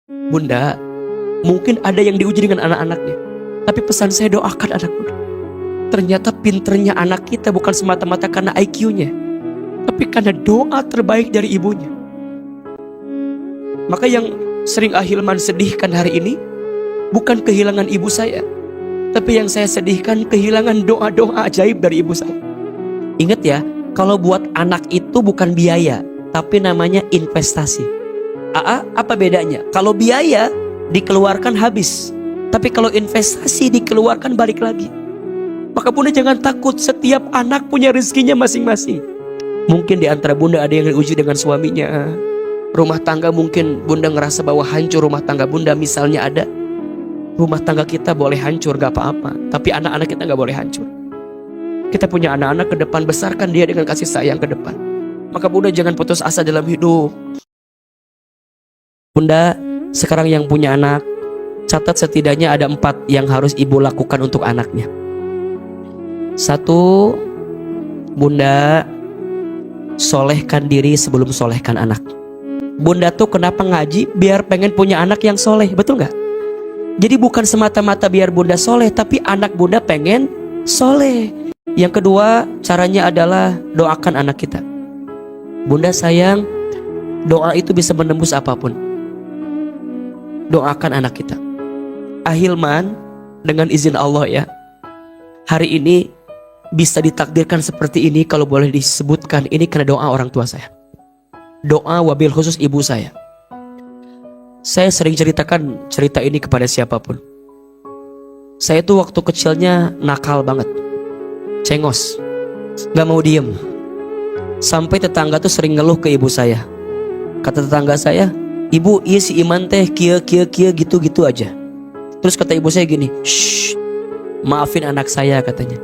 Bunda, mungkin ada yang diuji dengan anak-anaknya, tapi pesan saya, doakan anak bunda. Ternyata pinternya anak kita bukan semata-mata karena IQ-nya, tapi karena doa terbaik dari ibunya. Maka yang sering Ahilman sedihkan hari ini bukan kehilangan ibu saya, tapi yang saya sedihkan kehilangan doa-doa ajaib dari ibu saya. Ingat ya, kalau buat anak itu bukan biaya, tapi namanya investasi. Apa bedanya? Kalau biaya dikeluarkan habis, tapi kalau investasi dikeluarkan balik lagi. Maka bunda jangan takut, setiap anak punya rezekinya masing-masing. Mungkin di antara bunda ada yang diuji dengan suaminya. Rumah tangga mungkin bunda ngerasa bahwa hancur rumah tangga bunda. Misalnya ada, rumah tangga kita boleh hancur gak apa-apa, tapi anak-anak kita gak boleh hancur. Kita punya anak-anak ke depan, besarkan dia dengan kasih sayang ke depan. Maka bunda jangan putus asa dalam hidup. Bunda sekarang yang punya anak, catat setidaknya ada 4 yang harus ibu lakukan untuk anaknya. 1, bunda solehkan diri sebelum solehkan anak. Bunda tuh kenapa ngaji? Biar pengen punya anak yang soleh, betul gak? Jadi bukan semata-mata biar bunda soleh, tapi anak bunda pengen soleh. Yang kedua, caranya adalah doakan anak kita. Bunda sayang, doa itu bisa menembus apapun. Doakan anak kita. Ahilman, dengan izin Allah ya, hari ini bisa ditakdirkan seperti ini. Kalau boleh disebutkan, ini karena doa orang tua saya, doa wabil khusus ibu saya. Saya sering ceritakan cerita ini kepada siapapun. Saya tuh waktu kecilnya nakal banget, cengos, gak mau diem. Sampai tetangga tuh sering ngeluh ke ibu saya. Kata tetangga saya, ibu, iya si Iman teh kia gitu aja. Terus kata ibu saya gini, shh, maafin anak saya katanya.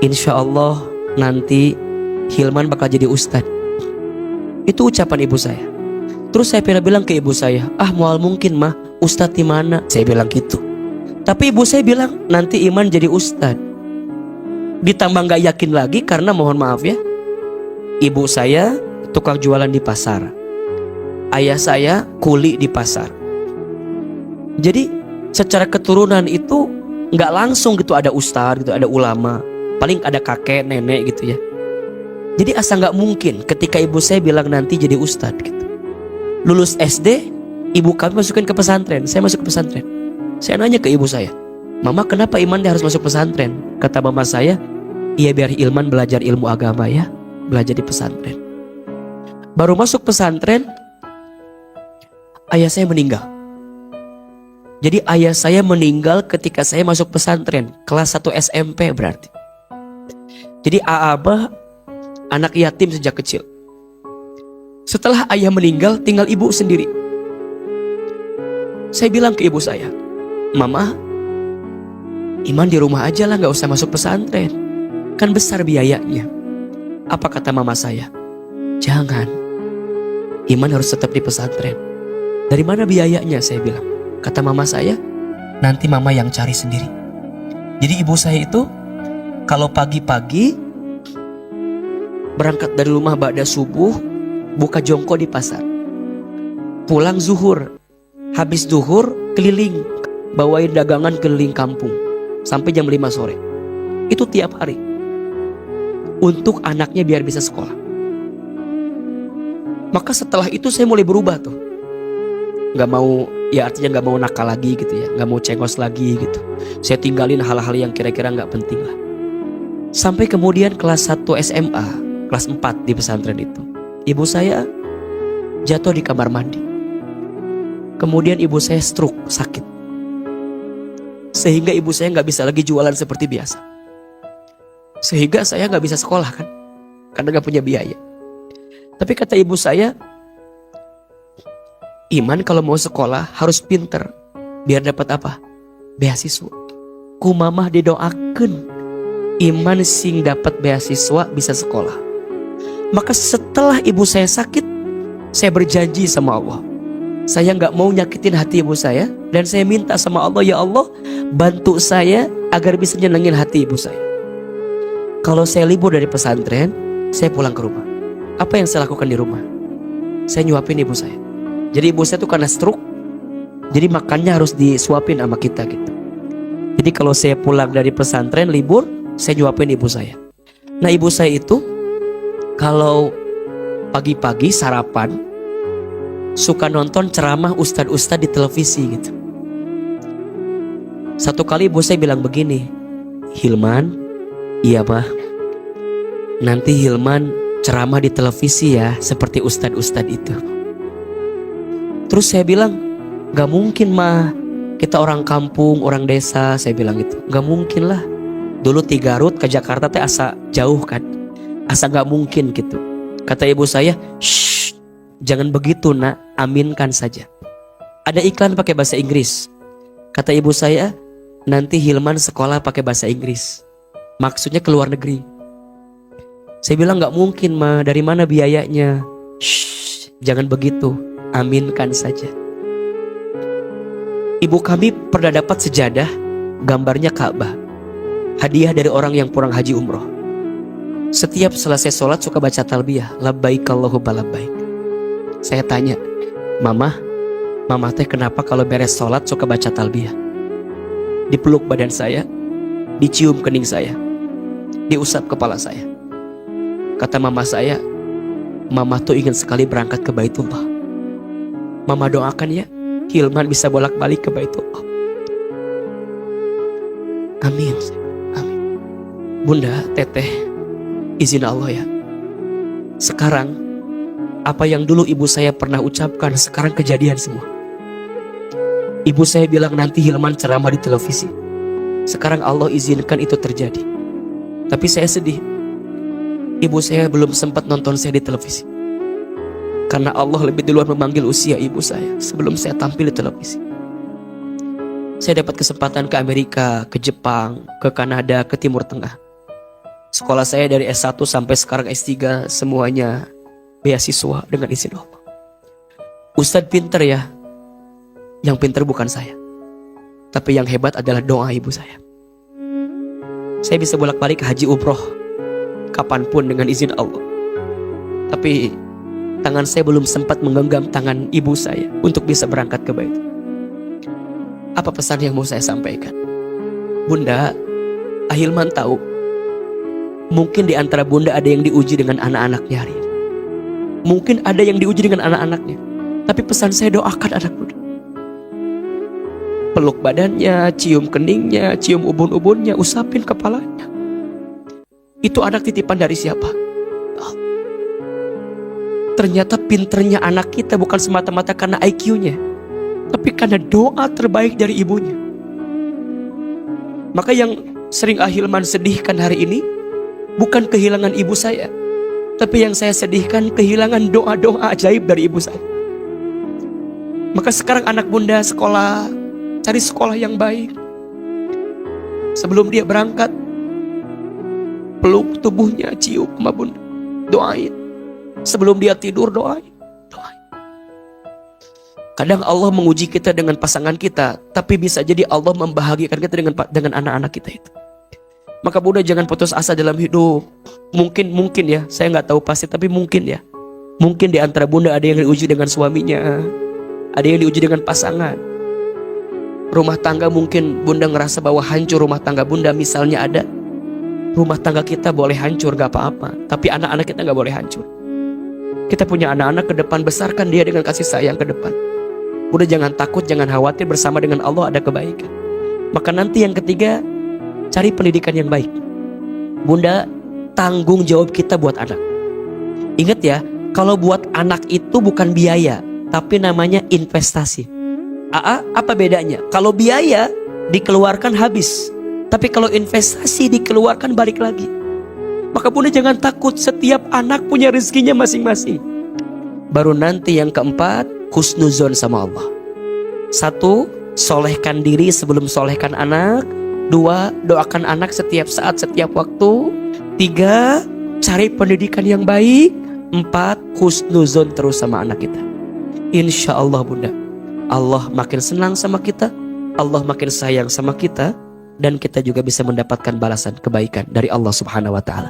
Insya Allah nanti Hilman bakal jadi ustadz. Itu ucapan ibu saya. Terus saya bilang ke ibu saya, mual mungkin mah, ustadz di mana? Saya bilang gitu. Tapi ibu saya bilang nanti Iman jadi ustadz. Ditambah gak yakin lagi karena mohon maaf ya, ibu saya tukang jualan di pasar, ayah saya kuli di pasar. Jadi secara keturunan itu nggak langsung gitu ada ustadz gitu, ada ulama, paling ada kakek nenek gitu ya. Jadi asa nggak mungkin ketika ibu saya bilang nanti jadi ustadz gitu. Lulus SD, ibu kami masukin ke pesantren, saya masuk ke pesantren. Saya nanya ke ibu saya, mama kenapa Iman dia harus masuk pesantren? Kata mama saya, iya biar Ilman belajar ilmu agama ya, belajar di pesantren. Baru masuk pesantren, ayah saya meninggal. Jadi ayah saya meninggal ketika saya masuk pesantren, kelas 1 SMP berarti. Jadi Abah anak yatim sejak kecil. Setelah ayah meninggal, tinggal ibu sendiri. Saya bilang ke ibu saya, mama, Iman di rumah aja lah, gak usah masuk pesantren, kan besar biayanya. Apa kata mama saya? Jangan, Iman harus tetap di pesantren. Dari mana biayanya? Saya bilang. Kata mama saya, nanti mama yang cari sendiri. Jadi ibu saya itu kalau pagi-pagi berangkat dari rumah ba'da subuh, buka jongko di pasar, pulang zuhur, habis zuhur keliling, bawain dagangan keliling kampung sampai jam 5 sore. Itu tiap hari untuk anaknya biar bisa sekolah. Maka setelah itu saya mulai berubah tuh, gak mau, ya artinya gak mau nakal lagi gitu ya, gak mau cengos lagi gitu. Saya tinggalin hal-hal yang kira-kira gak penting lah. Sampai kemudian kelas 1 SMA, kelas 4 di pesantren itu, ibu saya jatuh di kamar mandi. Kemudian ibu saya stroke, sakit. Sehingga ibu saya gak bisa lagi jualan seperti biasa. Sehingga saya gak bisa sekolah kan, karena gak punya biaya. Tapi kata ibu saya, Iman kalau mau sekolah harus pinter, biar dapat apa? Beasiswa. Ku mamah didoakan Iman sing dapat beasiswa bisa sekolah. Maka setelah ibu saya sakit, saya berjanji sama Allah, saya gak mau nyakitin hati ibu saya. Dan saya minta sama Allah, ya Allah, bantu saya agar bisa nyenengin hati ibu saya. Kalau saya libur dari pesantren, saya pulang ke rumah. Apa yang saya lakukan di rumah? Saya nyuapin ibu saya. Jadi ibu saya tuh karena stroke, Jadi makannya harus disuapin sama kita gitu. Jadi kalau saya pulang dari pesantren libur, saya nyuapin ibu saya. Nah ibu saya itu kalau pagi-pagi sarapan suka nonton ceramah ustadz-ustadz di televisi gitu. Satu kali ibu saya bilang begini, Hilman, iya mah, nanti Hilman ceramah di televisi ya seperti ustadz-ustadz itu. Terus saya bilang, gak mungkin mah, kita orang kampung, orang desa. Saya bilang gitu, gak mungkin lah. Dulu di Garut ke Jakarta teh asa jauh kan, asa gak mungkin gitu. Kata ibu saya, shh, jangan begitu nak, aminkan saja. Ada iklan pakai bahasa Inggris. Kata ibu saya, nanti Hilman sekolah pakai bahasa Inggris, maksudnya ke luar negeri. Saya bilang gak mungkin mah, dari mana biayanya? Shh, jangan begitu, aminkan saja. Ibu kami pernah dapat sejadah, gambarnya Ka'bah, hadiah dari orang yang pulang haji umroh. Setiap selesai sholat suka baca talbiyah, labbaik Allahumma labbaik. Saya tanya, Mama teh kenapa kalau beres sholat suka baca talbiyah? Dipeluk badan saya, dicium kening saya, diusap kepala saya. Kata mama saya, Mama tuh ingin sekali berangkat ke Baitullah. Mama doakan ya, Hilman bisa bolak-balik ke Baitullah. Amin. Amin. Bunda, teteh, izin Allah ya. Sekarang, apa yang dulu ibu saya pernah ucapkan, sekarang kejadian semua. Ibu saya bilang nanti Hilman ceramah di televisi. Sekarang Allah izinkan itu terjadi. Tapi saya sedih. Ibu saya belum sempat nonton saya di televisi. Karena Allah lebih duluan memanggil usia ibu saya sebelum saya tampil di televisi. Saya dapat kesempatan ke Amerika, ke Jepang, ke Kanada, ke Timur Tengah. Sekolah saya dari S1 sampai sekarang S3 semuanya beasiswa dengan izin Allah. Ustadz pinter ya. Yang pinter bukan saya, tapi yang hebat adalah doa ibu saya. Saya bisa bolak-balik ke haji umroh kapanpun dengan izin Allah. Tapi tangan saya belum sempat menggenggam tangan ibu saya untuk bisa berangkat ke Bait. Apa pesan yang mau saya sampaikan? Bunda, Ahilman tahu, mungkin di antara bunda ada yang diuji dengan anak-anaknya hari ini. Mungkin ada yang diuji dengan anak-anaknya. Tapi pesan saya, doakan anak bunda. Peluk badannya, cium keningnya, cium ubun-ubunnya, usapin kepalanya. Itu anak titipan dari siapa? Ternyata pinternya anak kita bukan semata-mata karena IQ-nya, tapi karena doa terbaik dari ibunya. Maka yang sering Ahilman sedihkan hari ini bukan kehilangan ibu saya, tapi yang saya sedihkan kehilangan doa-doa ajaib dari ibu saya. Maka sekarang anak bunda sekolah, cari sekolah yang baik. Sebelum dia berangkat, peluk tubuhnya, cium sama bunda, doain. Sebelum dia tidur, doain. Kadang Allah menguji kita dengan pasangan kita, tapi bisa jadi Allah membahagiakan kita dengan anak-anak kita itu. Maka bunda jangan putus asa dalam hidup. Mungkin ya, saya nggak tahu pasti, tapi mungkin ya. Mungkin di antara bunda ada yang diuji dengan suaminya, ada yang diuji dengan pasangan. Rumah tangga mungkin bunda ngerasa bahwa hancur rumah tangga bunda, misalnya ada. Rumah tangga kita boleh hancur gak apa-apa, tapi anak-anak kita gak boleh hancur. Kita punya anak-anak, ke depan besarkan dia dengan kasih sayang ke depan. Bunda jangan takut, jangan khawatir, bersama dengan Allah ada kebaikan. Maka nanti yang ketiga, cari pendidikan yang baik. Bunda, tanggung jawab kita buat anak. Ingat ya, kalau buat anak itu bukan biaya, tapi namanya investasi. Apa bedanya? Kalau biaya dikeluarkan habis, tapi kalau investasi dikeluarkan balik lagi. Maka bunda jangan takut, setiap anak punya rezekinya masing-masing. Baru nanti yang keempat, husnuzon sama Allah. 1, solehkan diri sebelum solehkan anak. 2, doakan anak setiap saat, setiap waktu. 3, cari pendidikan yang baik. 4, husnuzon terus sama anak kita. Insya Allah bunda, Allah makin senang sama kita, Allah makin sayang sama kita, dan kita juga bisa mendapatkan balasan kebaikan dari Allah Subhanahu wa Ta'ala.